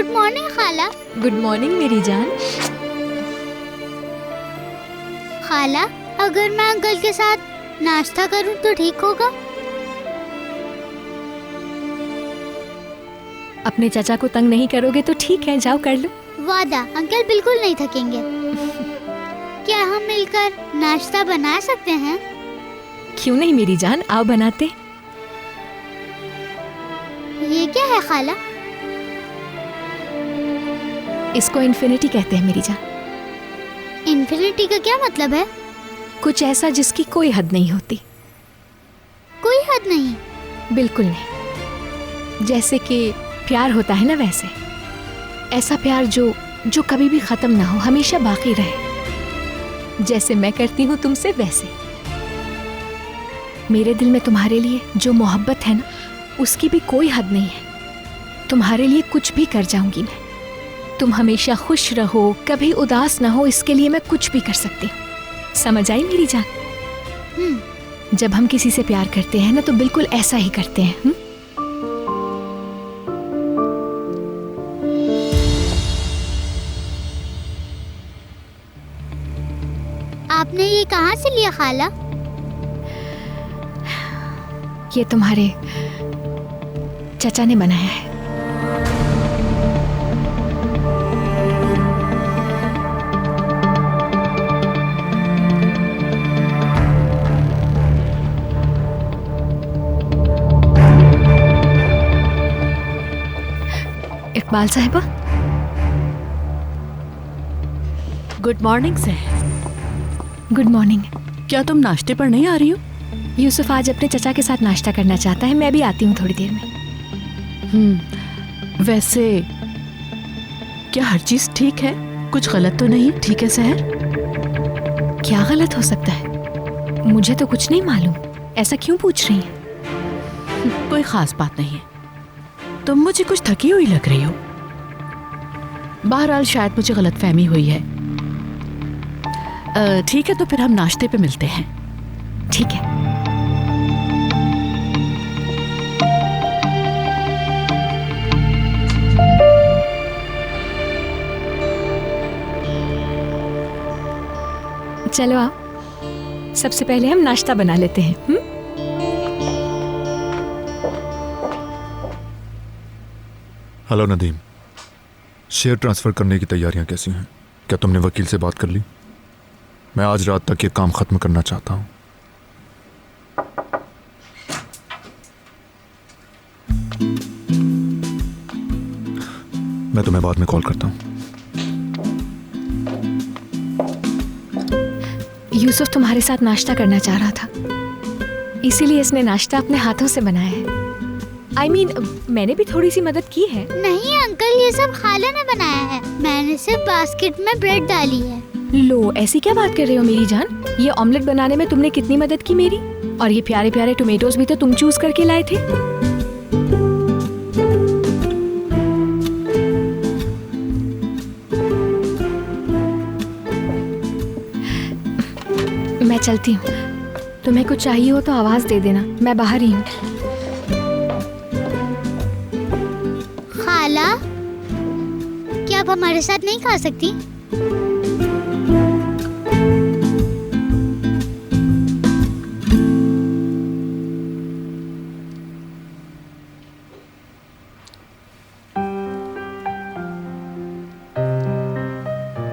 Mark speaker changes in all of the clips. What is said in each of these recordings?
Speaker 1: Good morning खाला।
Speaker 2: Good morning मेरी जान।
Speaker 1: खाला, अगर मैं अंकल के साथ नाश्ता करूं तो ठीक होगा?
Speaker 2: अपने चाचा को तंग नहीं करोगे तो ठीक है, जाओ कर लो।
Speaker 1: वादा, अंकल बिल्कुल नहीं थकेंगे। क्या हम मिलकर नाश्ता बना सकते हैं?
Speaker 2: क्यों नहीं मेरी जान, आओ बनाते।
Speaker 1: ये क्या है खाला?
Speaker 2: इसको इन्फिनिटी कहते हैं मेरी जान।
Speaker 1: इन्फिनिटी का क्या मतलब है?
Speaker 2: कुछ ऐसा जिसकी कोई हद नहीं होती।
Speaker 1: कोई हद नहीं?
Speaker 2: बिल्कुल नहीं। जैसे कि प्यार होता है ना, वैसे ऐसा प्यार जो कभी भी खत्म ना हो, हमेशा बाकी रहे। जैसे मैं करती हूँ तुमसे, वैसे मेरे दिल में तुम्हारे लिए जो मोहब्बत है ना, उसकी भी कोई हद नहीं है। तुम्हारे लिए कुछ भी कर जाऊंगी मैं। तुम हमेशा खुश रहो, कभी उदास ना हो, इसके लिए मैं कुछ भी कर सकती हूँ। समझ आई मेरी जान? जब हम किसी से प्यार करते हैं ना, तो बिल्कुल ऐसा ही करते हैं।
Speaker 1: आपने ये कहाँ से लिया खाला?
Speaker 2: ये तुम्हारे चाचा ने बनाया है। इकबाल साहिबा,
Speaker 3: good morning sir.
Speaker 2: Good morning.
Speaker 3: क्या तुम नाश्ते पर नहीं आ रही हो?
Speaker 2: यूसुफ आज अपने चचा के साथ नाश्ता करना चाहता है, मैं भी आती हूँ थोड़ी देर में।
Speaker 3: वैसे क्या हर चीज ठीक है? कुछ गलत तो नहीं? ठीक है सहर?
Speaker 2: क्या गलत हो सकता है? मुझे तो कुछ नहीं मालूम। ऐसा क्यों पूछ रही हैं?
Speaker 3: कोई खास बात नहीं है। तुम मुझे कुछ थकी हुई लग रही हो। बहरहाल शायद मुझे गलतफहमी हुई है। ठीक है, तो फिर हम नाश्ते पे मिलते हैं।
Speaker 2: ठीक है। चलो आओ, सबसे पहले हम नाश्ता बना लेते हैं।
Speaker 4: हेलो नदीम, शेयर ट्रांसफ़र करने की तैयारियां कैसी हैं? क्या तुमने वकील से बात कर ली? मैं आज रात तक ये काम ख़त्म करना चाहता हूँ। मैं तुम्हें बाद में कॉल करता हूँ।
Speaker 2: यूसुफ तुम्हारे साथ नाश्ता करना चाह रहा था, इसीलिए इसने नाश्ता अपने हाथों से बनाया है। I mean, मैंने भी थोड़ी सी मदद की है।
Speaker 1: नहीं अंकल, ये सब खाला ने बनाया है। मैंने सिर्फ बास्केट में ब्रेड डाली है।
Speaker 2: लो, ऐसी क्या बात कर रहे हो मेरी जान? ये ऑमलेट बनाने में तुमने कितनी मदद की मेरी। और ये प्यारे प्यारे टोमेटोज भी तो तुम चूज करके लाए थे। मैं चलती हूँ। तुम्हें कुछ चाहिए हो तो आवाज दे देना, मैं बाहर ही हूँ।
Speaker 1: खाला, क्या आप हमारे साथ नहीं खा सकती?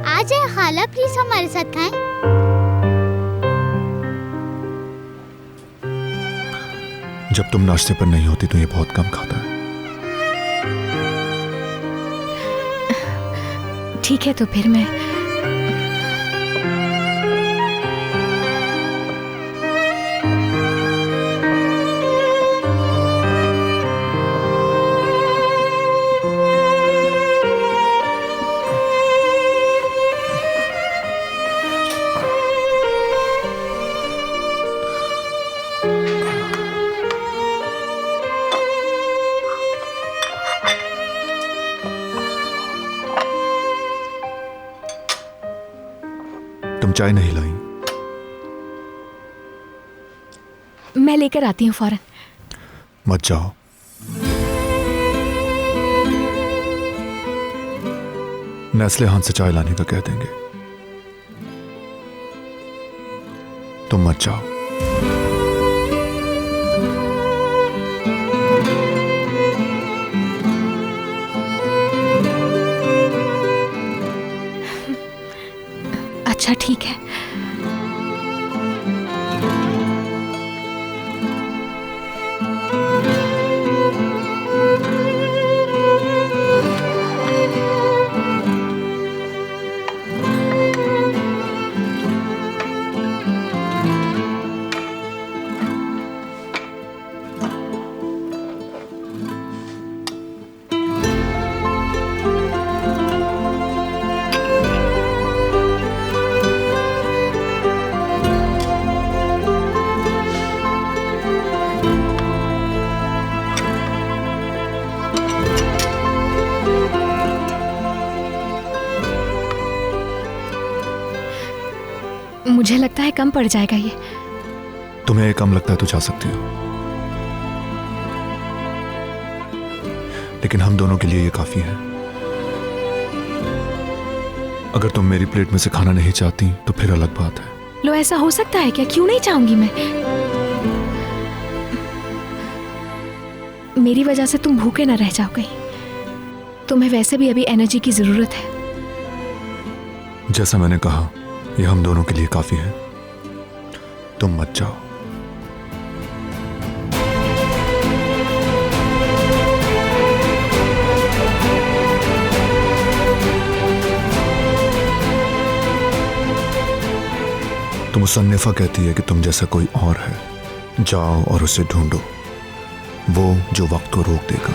Speaker 1: आ जाए खाला, प्लीज हमारे साथ खाएं।
Speaker 4: जब तुम नाश्ते पर नहीं होती तो ये बहुत कम खाता है।
Speaker 2: ठीक है, तो फिर मैं
Speaker 4: तुम चाय नहीं लाई?
Speaker 2: मैं लेकर आती हूँ फौरन।
Speaker 4: मत जाओ। नेस्ले हाथ से चाय लाने का कह देंगे। तुम मत जाओ।
Speaker 2: अच्छा ठीक है। मुझे लगता है कम पड़ जाएगा ये।
Speaker 4: तुम्हें कम लगता है तो जा सकती हो, लेकिन हम दोनों के लिए ये काफी है। अगर तुम मेरी प्लेट में से खाना नहीं चाहती तो फिर अलग बात है।
Speaker 2: लो, ऐसा हो सकता है क्या? क्यों नहीं चाहूंगी मैं? मेरी वजह से तुम भूखे ना रह जाओ कहीं। तुम्हें वैसे भी अभी एनर्जी की जरूरत है।
Speaker 4: जैसा मैंने कहा, ये हम दोनों के लिए काफी है। तुम मत जाओ। तो मुसन्निफा कहती है कि तुम जैसा कोई और है, जाओ और उसे ढूंढो, वो जो वक्त को रोक देगा।